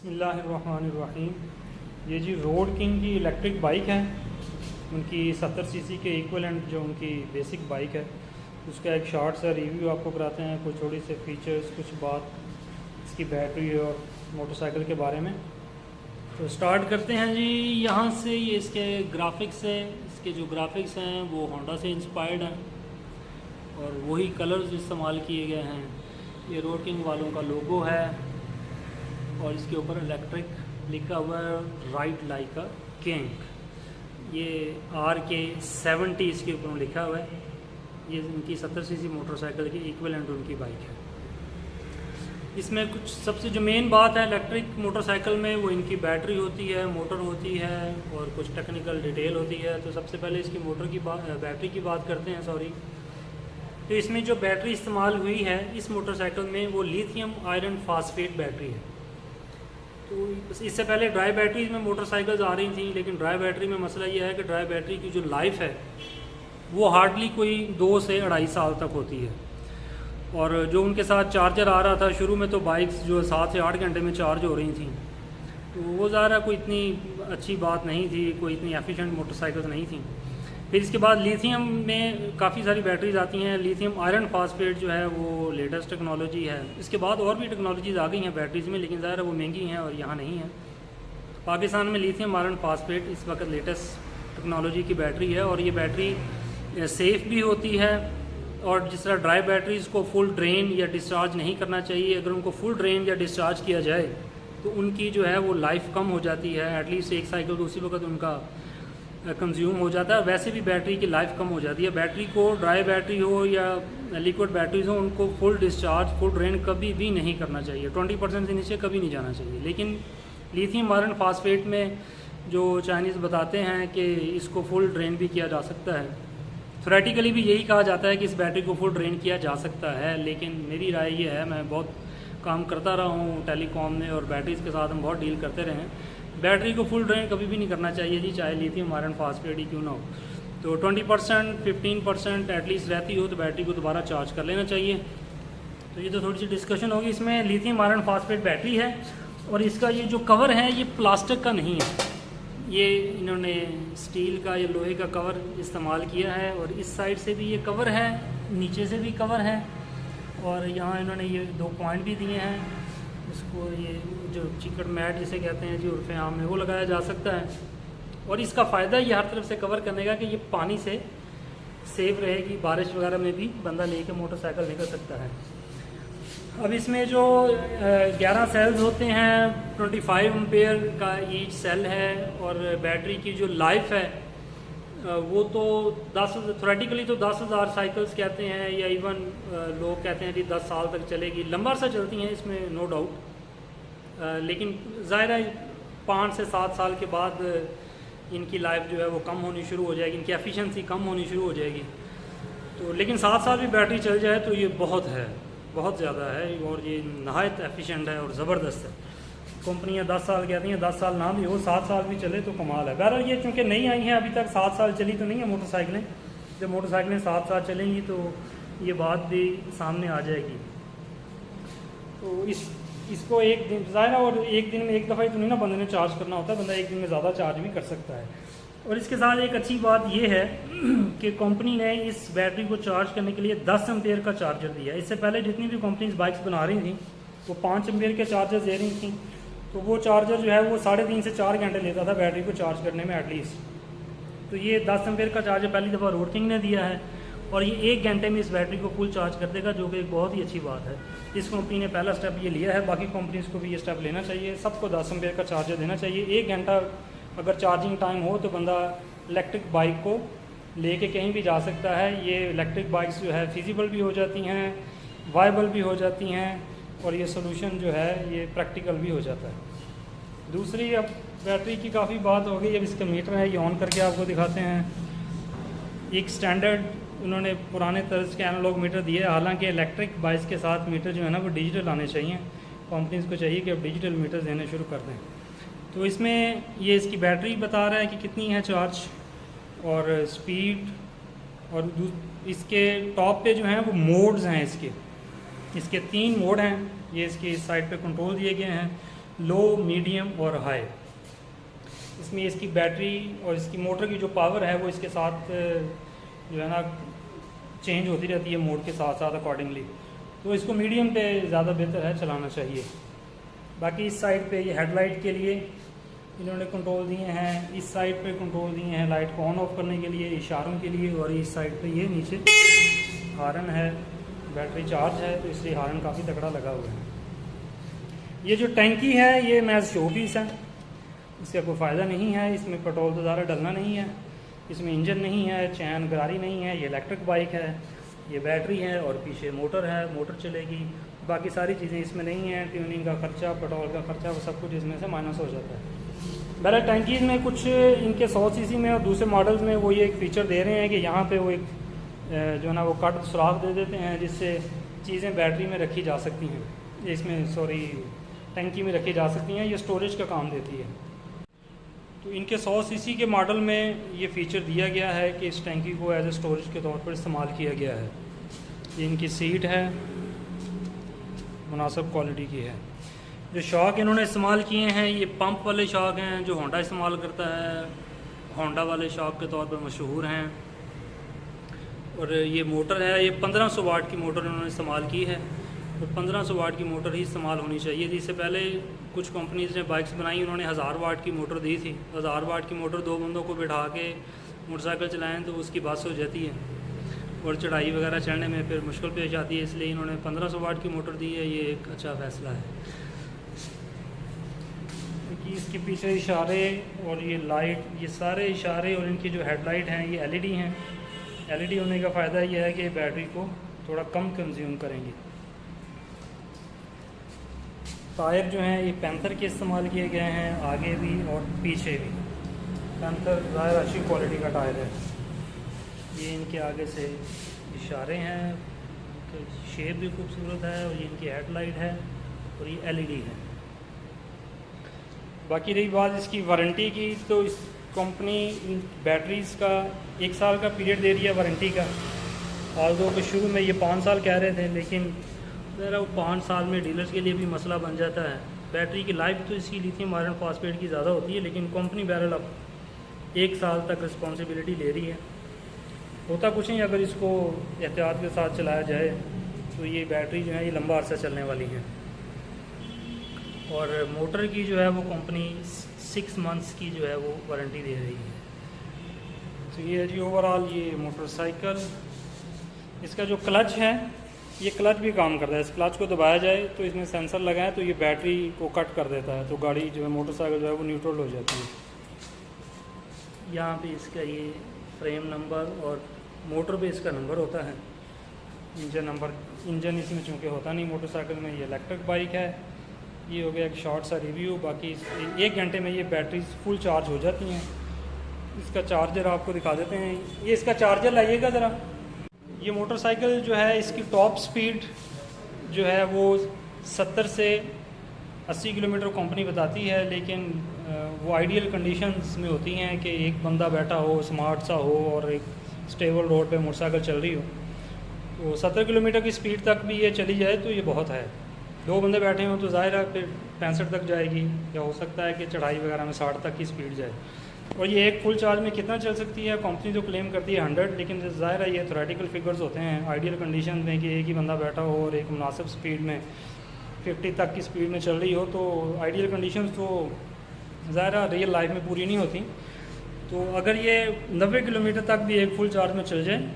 बिस्मिल्लाहिर्रहमानिर्रहीम। ये जी road king की इलेक्ट्रिक बाइक है। उनकी 70 सीसी के इक्विवेलेंट जो उनकी बेसिक बाइक है उसका एक शॉर्ट सा रिव्यू आपको कराते हैं, कुछ थोड़ी से फीचर्स, कुछ बात इसकी बैटरी और मोटरसाइकिल के बारे में। तो स्टार्ट करते हैं जी यहाँ से। ये इसके ग्राफिक्स है, इसके जो ग्राफिक्स हैं वो होंडा से इंस्पायर्ड हैं और वही कलर्स इस्तेमाल किए गए हैं। ये रोड किंग वालों का लोगो है और इसके ऊपर इलेक्ट्रिक लिखा हुआ है, राइट लाइक अ किंग। ये RK70 इसके ऊपर लिखा हुआ है। ये इनकी 70 सीसी मोटरसाइकिल की इक्विवेलेंट उनकी बाइक है। इसमें कुछ सबसे जो मेन बात है इलेक्ट्रिक मोटरसाइकिल में वो इनकी बैटरी होती है, मोटर होती है और कुछ टेक्निकल डिटेल होती है। तो सबसे पहले इसकी बैटरी की बात करते हैं। तो इसमें जो बैटरी इस्तेमाल हुई है इस मोटरसाइकिल में वो लिथियम आयरन फास्फेट बैटरी है। तो इससे पहले ड्राई बैटरीज में मोटरसाइकिल्स आ रही थी, लेकिन ड्राई बैटरी में मसला यह है कि ड्राई बैटरी की जो लाइफ है वो हार्डली कोई 2 से 2.5 साल तक होती है। और जो उनके साथ चार्जर आ रहा था शुरू में, तो बाइक्स जो 7 से 8 घंटे में चार्ज हो रही थी, तो वो ज़्यादा कोई इतनी अच्छी बात नहीं थी, कोई इतनी एफिशिएंट मोटरसाइकिल्स नहीं थी। फिर इसके बाद लिथियम में काफ़ी सारी बैटरीज आती हैं। लिथियम आयरन फास्फेट जो है वो लेटेस्ट टेक्नोलॉजी है। इसके बाद और भी टेक्नोलॉजीज़ आ गई हैं बैटरीज़ में, लेकिन ज़ाहिर है वो महंगी हैं और यहाँ नहीं है। पाकिस्तान में लिथियम आयरन फास्फेट इस वक्त लेटेस्ट टेक्नोलॉजी की बैटरी है और ये बैटरी सेफ़ भी होती है। और जिस तरह ड्राई बैटरीज़ को फुल ड्रेन या डिस्चार्ज नहीं करना चाहिए, अगर उनको फुल ड्रेन या डिस्चार्ज किया जाए तो उनकी जो है वो लाइफ कम हो जाती है। एटलीस्ट एक साइकिल तो उसी वक्त उनका कंज्यूम हो जाता है। वैसे भी बैटरी की लाइफ कम हो जाती है। बैटरी को ड्राई बैटरी हो या लिक्विड बैटरीज हो, उनको फुल डिस्चार्ज, फुल ड्रेन कभी भी नहीं करना चाहिए। 20% से नीचे कभी नहीं जाना चाहिए। लेकिन लिथियम आयरन फास्फेट में जो चाइनीज़ बताते हैं कि इसको फुल ड्रेन भी किया जा सकता है। थ्योरेटिकली भी यही कहा जाता है कि इस बैटरी को फुल ड्रेन किया जा सकता है, लेकिन मेरी राय ये है, मैं बहुत काम करता रहा हूँ टेलीकॉम में और बैटरीज़ के साथ हम बहुत डील करते रहे हैं। बैटरी को फुल ड्रेन कभी भी नहीं करना चाहिए जी, चाहे लिथियम आयरन फास्फेट ही क्यों ना हो। तो 20% 15% एटलीस्ट रहती हो तो बैटरी को दोबारा चार्ज कर लेना चाहिए। तो ये तो थोड़ी सी डिस्कशन होगी। इसमें लिथियम आयरन फास्फेट बैटरी है और इसका ये जो कवर है ये प्लास्टिक का नहीं है, ये इन्होंने स्टील का या लोहे का कवर इस्तेमाल किया है। और इस साइड से भी ये कवर है, नीचे से भी कवर है और यहाँ इन्होंने ये 2 पॉइंट भी दिए हैं। इसको ये जो चिकन मैट जिसे कहते हैं जी उर्फ़े आम में, वो लगाया जा सकता है। और इसका फ़ायदा ये हर तरफ से कवर करने का कि ये पानी से सेफ रहेगी, बारिश वगैरह में भी बंदा लेके मोटरसाइकिल निकल सकता है। अब इसमें जो 11 सेल्स होते हैं, 25 एम्पेयर का ईच सेल है और बैटरी की जो लाइफ है वो तो 10 थ्योरेटिकली तो 10,000 साइकिल्स कहते हैं, या इवन लोग कहते हैं कि 10 साल तक चलेगी। लंबा सा चलती हैं इसमें नो डाउट, लेकिन ज़ाहिर है 5 से 7 साल के बाद इनकी लाइफ जो है वो कम होनी शुरू हो जाएगी, इनकी एफिशिएंसी कम होनी शुरू हो जाएगी। तो लेकिन 7 साल भी बैटरी चल जाए तो ये बहुत है, बहुत ज़्यादा है और ये नहायत एफिशिएंट है और ज़बरदस्त है। कंपनियां 10 साल कहती हैं, 10 साल ना भी हो 7 साल भी चले तो कमाल है। बहरहाल ये चूँकि नहीं आई हैं अभी तक, 7 साल चली तो नहीं है मोटरसाइकिलें। जब मोटरसाइकिलें 7 साल चलेंगी तो ये बात भी सामने आ जाएगी। तो इसको एक दिन ज़ाहिर है, और एक दिन में एक दफ़ा ही तो नहीं ना बंदे ने चार्ज करना होता है, बंदा एक दिन में ज़्यादा चार्ज भी कर सकता है। और इसके साथ एक अच्छी बात यह है कि कंपनी ने इस बैटरी को चार्ज करने के लिए 10 एम्पेयर का चार्जर दिया है। इससे पहले जितनी भी कंपनीज बाइक्स बना रही थी वो 5 एम्पेयर के चार्जर दे रही थी, तो वो चार्जर जो है वो 3.5 से 4 घंटे लेता था बैटरी को चार्ज करने में एटलीस्ट। तो ये 10 एम्पेयर का चार्जर पहली दफ़ा रोड किंग ने दिया है और ये 1 घंटे में इस बैटरी को फुल चार्ज कर देगा, जो कि एक बहुत ही अच्छी बात है। इस कंपनी ने पहला स्टेप ये लिया है, बाकी कंपनीज़ को भी ये स्टेप लेना चाहिए। सबको 10 एम्पेयर का चार्जर देना चाहिए। 1 घंटा अगर चार्जिंग टाइम हो तो बंदा इलेक्ट्रिक बाइक को लेके कहीं भी जा सकता है। ये इलेक्ट्रिक बाइक्स जो है फिजिबल भी हो जाती हैं, वायबल भी हो जाती हैं और ये सोल्यूशन जो है ये प्रैक्टिकल भी हो जाता है। दूसरी, अब बैटरी की काफ़ी बात हो गई, अब इसका मीटर है, ये ऑन करके आपको दिखाते हैं। एक स्टैंडर्ड उन्होंने पुराने तर्ज के एनालॉग मीटर दिए, हालांकि इलेक्ट्रिक बाइक्स के साथ मीटर जो है ना वो डिजिटल आने चाहिए। कंपनीज़ को चाहिए कि अब डिजिटल मीटर देने शुरू कर दें। तो इसमें ये इसकी बैटरी बता रहा है कि कितनी है चार्ज और स्पीड, और इसके टॉप पे जो हैं वो मोड्स हैं। इसके 3 मोड हैं। ये इसकी इस साइड पे कंट्रोल दिए गए हैं। लो, मीडियम और हाई। इसमें इसकी बैटरी और इसकी मोटर की जो पावर है वो इसके साथ जो है ना चेंज होती रहती है मोड के साथ साथ अकॉर्डिंगली। तो इसको मीडियम पे ज़्यादा बेहतर है चलाना चाहिए। बाकी इस साइड पे ये हेडलाइट के लिए इन्होंने कंट्रोल दिए हैं, इस साइड पे कंट्रोल दिए हैं लाइट को ऑन ऑफ करने के लिए, इशारों के लिए, और इस साइड पे ये नीचे हार्न है। बैटरी चार्ज है तो इसलिए हार्न काफ़ी तगड़ा लगा हुआ है। ये जो टैंकी है ये महज शो पीस है, इसका कोई फ़ायदा नहीं है। इसमें पेट्रोल तो ज़्यादा डलना नहीं है, इसमें इंजन नहीं है, चैन गरारी नहीं है। ये इलेक्ट्रिक बाइक है, ये बैटरी है और पीछे मोटर है, मोटर चलेगी। बाकी सारी चीज़ें इसमें नहीं हैं। ट्यूनिंग का खर्चा, पेट्रोल का खर्चा, वो सब कुछ इसमें से माइनस हो जाता है। बहरहाल टैंकीज़ में कुछ इनके 100 सीसी में और दूसरे मॉडल्स में वो ये एक फ़ीचर दे रहे हैं कि यहाँ पे वो एक जो है ना वो कट सुराख दे देते हैं जिससे चीज़ें बैटरी में रखी जा सकती हैं, इसमें टैंकी में रखी जा सकती हैं। ये स्टोरेज का काम देती है। तो इनके 100 सीसी के मॉडल में ये फ़ीचर दिया गया है कि इस टैंकी को एज ए स्टोरेज के तौर पर इस्तेमाल किया गया है। ये इनकी सीट है, मुनासिब क्वालिटी की है। जो शॉक इन्होंने इस्तेमाल किए हैं ये पंप वाले शॉक हैं जो होंडा इस्तेमाल करता है, होंडा वाले शॉक के तौर पर मशहूर हैं। और ये मोटर है, ये 1500 वाट की मोटर इन्होंने इस्तेमाल की है। तो 1500 वाट की मोटर ही इस्तेमाल होनी चाहिए थी। इससे पहले कुछ कंपनीज़ ने बाइक्स बनाई, उन्होंने 1000 वाट की मोटर दी थी। 1000 वाट की मोटर 2 बंदों को बिठा के मोटरसाइकिल चलाएं तो उसकी बस हो जाती है और चढ़ाई वगैरह चढ़ने में फिर मुश्किल पेश आती है, इसलिए इन्होंने 1500 वाट की मोटर दी है। ये एक अच्छा फ़ैसला है कि इसके पीछे इशारे और ये लाइट, ये सारे इशारे और इनकी जो हेडलाइट हैं ये एलईडी हैं। एलईडी होने का फ़ायदा ये है कि बैटरी को थोड़ा कम कंज्यूम करेंगे। टायर जो हैं ये पैंथर के इस्तेमाल किए गए हैं, आगे भी और पीछे भी। पैंथर ज़ाहिर अच्छी क्वालिटी का टायर है। ये इनके आगे से इशारे हैं, इनकी शेप भी खूबसूरत है, और ये इनकी हेडलाइट है और ये एलईडी है। बाकी रही बात इसकी वारंटी की, तो इस कंपनी बैटरीज़ का 1 साल का पीरियड दे रही है वारंटी का। ऑल्दो के शुरू में ये 5 साल कह रहे थे, लेकिन ज़रा वो 5 साल में डीलर्स के लिए भी मसला बन जाता है। बैटरी की लाइफ तो इसकी लिथियम आयरन फॉस्फेट की ज़्यादा होती है, लेकिन कंपनी बहरहाल अब 1 साल तक रिस्पॉन्सिबिलिटी ले रही है। होता कुछ नहीं, अगर इसको एहतियात के साथ चलाया जाए तो ये बैटरी जो है ये लंबा अरसा चलने वाली है। और मोटर की जो है वो कंपनी 6 मंथ्स की जो है वो वारंटी दे रही है। तो ये जी ओवरऑल ये मोटरसाइकिल। इसका जो क्लच है ये क्लच भी काम करता है। इस क्लच को दबाया जाए तो इसमें सेंसर लगा है, तो ये बैटरी को कट कर देता है, तो गाड़ी जो है मोटरसाइकिल जो है वो न्यूट्रल हो जाती है। यहाँ पे इसका ये फ्रेम नंबर और मोटर पे इसका नंबर होता है, इंजन नंबर। इंजन इसमें चूँकि होता नहीं मोटरसाइकिल में। ये इलेक्ट्रिक बाइक है। ये हो गया एक शॉर्ट सा रिव्यू। बाकी 1 घंटे में ये बैटरीज फुल चार्ज हो जाती हैं। इसका चार्जर आपको दिखा देते हैं। ये इसका चार्जर लाइएगा ज़रा। ये मोटरसाइकिल जो है इसकी टॉप स्पीड जो है वो 70 से 80 किलोमीटर कंपनी बताती है, लेकिन वो आइडियल कंडीशंस में होती हैं कि एक बंदा बैठा हो, स्मार्ट सा हो और एक स्टेबल रोड पे मोटरसाइकिल चल रही हो। तो 70 किलोमीटर की स्पीड तक भी ये चली जाए तो ये बहुत है। 2 बंदे बैठे हों तो ज़ाहिर है फिर 65 तक जाएगी, या हो सकता है कि चढ़ाई वगैरह में 60 तक की स्पीड जाए। और ये एक फुल चार्ज में कितना चल सकती है, कंपनी जो क्लेम करती है 100, लेकिन ज़ाहिर है ये थ्योरेटिकल फिगर्स होते हैं। आइडियल कंडीशन में कि एक ही बंदा बैठा हो और एक मुनासिब स्पीड में 50 तक की स्पीड में चल रही हो, तो आइडियल कंडीशंस तो ज़ाहिर है रियल लाइफ में पूरी नहीं होती। तो अगर ये 90 किलोमीटर तक भी एक फुल चार्ज में चल जाए,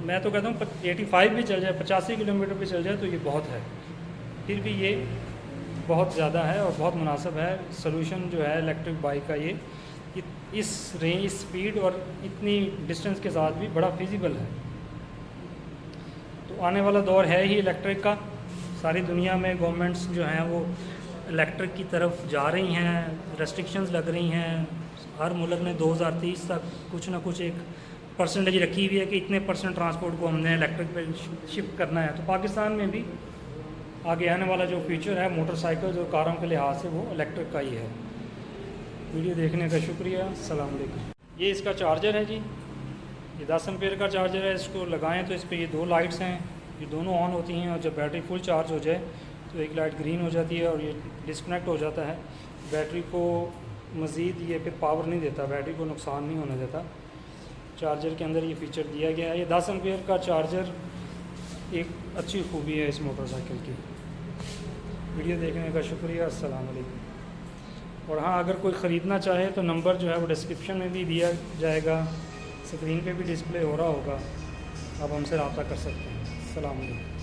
मैं तो कहता हूँ 85 भी चल जाए, 85 किलोमीटर भी चल जाए तो ये बहुत है। फिर भी ये बहुत ज़्यादा है और बहुत मुनासिब है। सलूशन जो है इलेक्ट्रिक बाइक का ये इस रेंज, इस स्पीड और इतनी डिस्टेंस के साथ भी बड़ा फिजिबल है। तो आने वाला दौर है ही इलेक्ट्रिक का। सारी दुनिया में गवर्नमेंट्स जो हैं वो इलेक्ट्रिक की तरफ जा रही हैं, रेस्ट्रिक्शंस लग रही हैं। हर मुल्क ने 2030 तक कुछ ना कुछ एक परसेंटेज रखी हुई है कि इतने % ट्रांसपोर्ट को हमने इलेक्ट्रिक पे शिफ्ट करना है। तो पाकिस्तान में भी आगे आने वाला जो फ्यूचर है मोटरसाइकिल और कारों के लिहाज से वो इलेक्ट्रिक का ही है। वीडियो देखने का शुक्रिया। अस्सलाम वालेकुम। ये इसका चार्जर है जी, ये 10 एम्पेयर का चार्जर है। इसको लगाएं तो इस पर ये 2 लाइट्स हैं, ये दोनों ऑन होती हैं और जब बैटरी फुल चार्ज हो जाए तो एक लाइट ग्रीन हो जाती है और ये डिस्कनेक्ट हो जाता है। बैटरी को मज़ीद ये फिर पावर नहीं देता, बैटरी को नुकसान नहीं होने देता। चार्जर के अंदर ये फ़ीचर दिया गया है। ये 10 एम्पीयर का चार्जर एक अच्छी खूबी है इस मोटरसाइकिल की। वीडियो देखने का शुक्रिया। अस्सलाम वालेकुम। और हाँ, अगर कोई ख़रीदना चाहे तो नंबर जो है वो डिस्क्रिप्शन में भी दिया जाएगा, स्क्रीन पे भी डिस्प्ले हो रहा होगा, आप हमसे रब्ता कर सकते हैं। अस्सलाम वालेकुम।